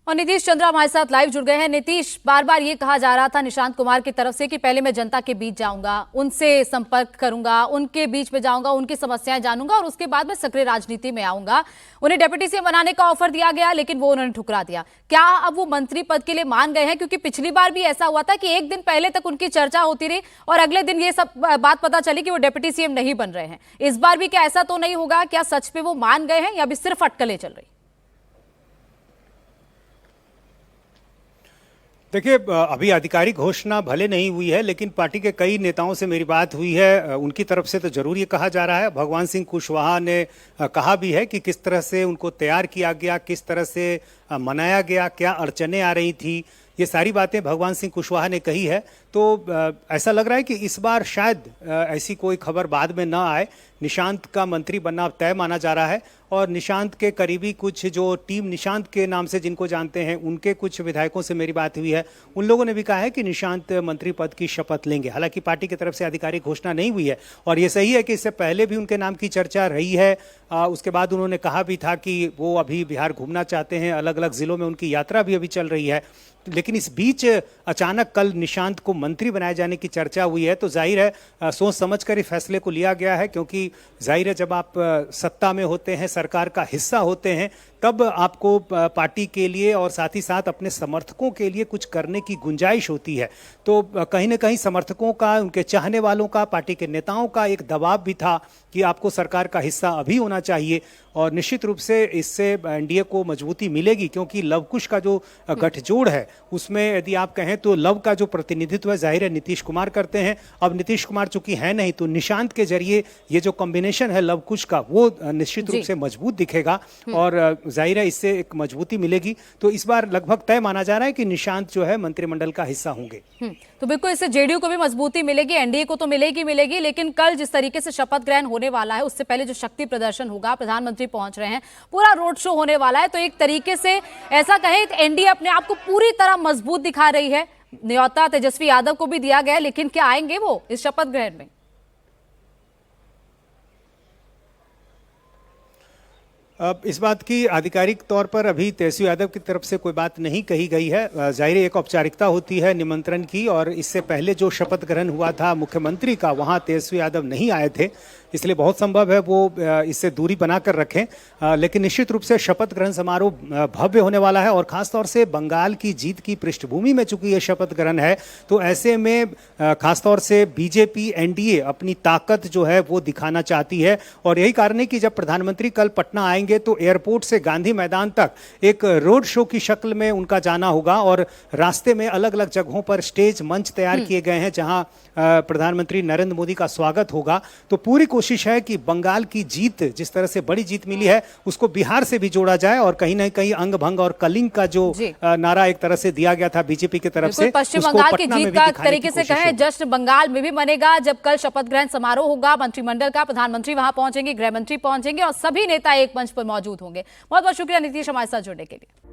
और नीतीश चंद्रा हमारे साथ लाइव जुड़ गए हैं। नीतीश, बार बार ये कहा जा रहा था निशांत कुमार की तरफ से कि पहले मैं जनता के बीच जाऊंगा, उनसे संपर्क करूंगा, उनके बीच में जाऊंगा, उनकी समस्याएं जानूंगा और उसके बाद मैं सक्रिय राजनीति में आऊंगा। उन्हें डिप्टी सीएम बनाने का ऑफर दिया गया लेकिन वो उन्होंने ठुकरा दिया। क्या अब वो मंत्री पद के लिए मान गए हैं? क्योंकि पिछली बार भी ऐसा हुआ था कि एक दिन पहले तक उनकी चर्चा होती रही और अगले दिन ये सब बात पता चली कि वो डिप्टी सीएम नहीं बन रहे हैं। इस बार भी क्या ऐसा तो नहीं होगा? क्या सच में वो मान गए हैं या अभी सिर्फ अटकलें चल रही? देखिए, अभी आधिकारिक घोषणा भले नहीं हुई है, लेकिन पार्टी के कई नेताओं से मेरी बात हुई है। उनकी तरफ से तो जरूर ये कहा जा रहा है। भगवान सिंह कुशवाहा ने कहा भी है कि किस तरह से उनको तैयार किया गया, किस तरह से मनाया गया, क्या अड़चनें आ रही थी, ये सारी बातें भगवान सिंह कुशवाहा ने कही है। तो ऐसा लग रहा है कि इस बार शायद ऐसी कोई खबर बाद में ना आए। निशांत का मंत्री बनना तय माना जा रहा है और निशांत के करीबी कुछ जो टीम निशांत के नाम से जिनको जानते हैं, उनके कुछ विधायकों से मेरी बात हुई है। उन लोगों ने भी कहा है कि निशांत मंत्री पद की शपथ लेंगे। हालांकि पार्टी की तरफ से आधिकारिक घोषणा नहीं हुई है और ये सही है कि इससे पहले भी उनके नाम की चर्चा रही है। उसके बाद उन्होंने कहा भी था कि वो अभी बिहार घूमना चाहते हैं, अलग अलग जिलों में उनकी यात्रा भी अभी चल रही है। लेकिन इस बीच अचानक कल निशांत को मंत्री बनाए जाने की चर्चा हुई है, तो जाहिर है सोच समझकर इस फैसले को लिया गया है। क्योंकि जाहिर है जब आप सत्ता में होते हैं, सरकार का हिस्सा होते हैं, तब आपको पार्टी के लिए और साथ ही साथ अपने समर्थकों के लिए कुछ करने की गुंजाइश होती है। तो कहीं ना कहीं समर्थकों का, उनके चाहने वालों का, पार्टी के नेताओं का एक दबाव भी था कि आपको सरकार का हिस्सा अभी होना चाहिए। और निश्चित रूप से इससे एनडीए को मजबूती मिलेगी, क्योंकि लव कुश का जो गठजोड़ है उसमें यदि आप कहें तो लव का जो प्रतिनिधित्व है जाहिर है नीतीश कुमार करते हैं। अब नीतीश कुमार चूंकि है नहीं, तो निशांत के जरिए ये जो कॉम्बिनेशन है लव कुश का, वो निश्चित रूप से मजबूत दिखेगा और जाहिर है इससे एक मजबूती मिलेगी। तो इस बार लगभग तय माना जा रहा है कि निशांत जो है मंत्रिमंडल का हिस्सा होंगे। तो बिल्कुल इससे जेडीयू को भी मजबूती मिलेगी, एनडीए को तो मिलेगी। लेकिन कल जिस तरीके से शपथ ग्रहण होने वाला है, उससे पहले जो शक्ति प्रदर्शन होगा, प्रधानमंत्री पहुंच रहे हैं, पूरा रोड शो होने वाला है, तो एक तरीके से ऐसा कहें एनडीए अपने आप को पूरी तरह मजबूत दिखा रही है। न्योता तेजस्वी यादव को भी दिया गया है, लेकिन क्या आएंगे वो इस शपथ ग्रहण में? अब इस बात की आधिकारिक तौर पर अभी तेजस्वी यादव की तरफ से कोई बात नहीं कही गई है। जाहिर एक औपचारिकता होती है निमंत्रण की, और इससे पहले जो शपथ ग्रहण हुआ था मुख्यमंत्री का, वहां तेजस्वी यादव नहीं आए थे, इसलिए बहुत संभव है वो इससे दूरी बनाकर रखें। लेकिन निश्चित रूप से शपथ ग्रहण समारोह भव्य होने वाला है और खासतौर से बंगाल की जीत की पृष्ठभूमि में चूंकि ये शपथ ग्रहण है, तो ऐसे में खासतौर से बीजेपी, एनडीए अपनी ताकत जो है वो दिखाना चाहती है। और यही कारण है कि जब प्रधानमंत्री कल पटना आएंगे तो एयरपोर्ट से गांधी मैदान तक एक रोड शो की शक्ल में उनका जाना होगा और रास्ते में अलग अलग जगहों पर स्टेज मंच तैयार किए गए हैं जहां प्रधानमंत्री नरेंद्र मोदी का स्वागत होगा। तो पूरी कोशिश है कि बंगाल की जीत, जिस तरह से बड़ी जीत मिली है, उसको बिहार से भी जोड़ा जाए और कहीं ना कहीं अंग भंग और कलिंग का जो नारा एक तरह से दिया गया था बीजेपी की तरफ से, पश्चिम बंगाल की जीत का तरीके से कहें जश्न बंगाल में भी बनेगा। जब कल शपथ ग्रहण समारोह होगा मंत्रिमंडल का, प्रधानमंत्री वहां पहुंचेंगे, गृह मंत्री पहुंचेंगे और सभी नेता एक मंच पर मौजूद होंगे। बहुत बहुत शुक्रिया नीतीश हमारे साथ जुड़ने के लिए।